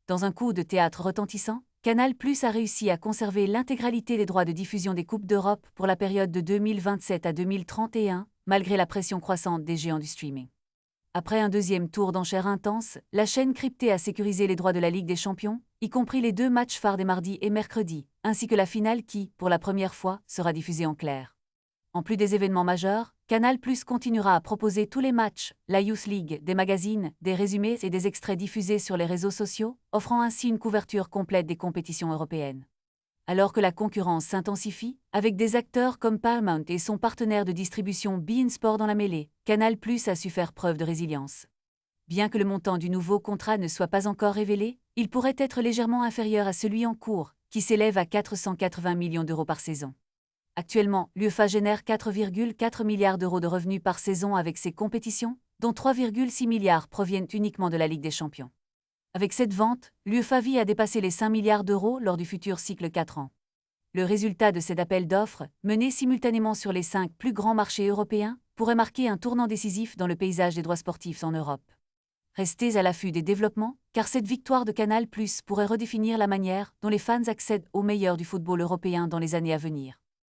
Dans un coup de théâtre retentissant, Canal+ a réussi à conserver l'intégralité des droits de diffusion des Coupes d'Europe pour la période de 2027 à 2031, malgré la pression croissante des géants du streaming. Après un deuxième tour d'enchères intense, la chaîne cryptée a sécurisé les droits de la Ligue des Champions, y compris les 2 matchs phares des mardis et mercredis, ainsi que la finale qui, pour la première fois, sera diffusée en clair. En plus des événements majeurs, Canal+ continuera à proposer tous les matchs, la Youth League, des magazines, des résumés et des extraits diffusés sur les réseaux sociaux, offrant ainsi une couverture complète des compétitions européennes. Alors que la concurrence s'intensifie, avec des acteurs comme Paramount et son partenaire de distribution beIN Sport dans la mêlée, Canal+ a su faire preuve de résilience. Bien que le montant du nouveau contrat ne soit pas encore révélé, il pourrait être légèrement inférieur à celui en cours, qui s'élève à 480 millions d'euros par saison. Actuellement, l'UEFA génère 4,4 milliards d'euros de revenus par saison avec ses compétitions, dont 3,6 milliards proviennent uniquement de la Ligue des Champions. Avec cette vente, l'UEFA vise à dépasser les 5 milliards d'euros lors du futur cycle 4 ans. Le résultat de cet appel d'offres, mené simultanément sur les 5 plus grands marchés européens, pourrait marquer un tournant décisif dans le paysage des droits sportifs en Europe. Restez à l'affût des développements, car cette victoire de Canal+ pourrait redéfinir la manière dont les fans accèdent au meilleur du football européen dans les années à venir.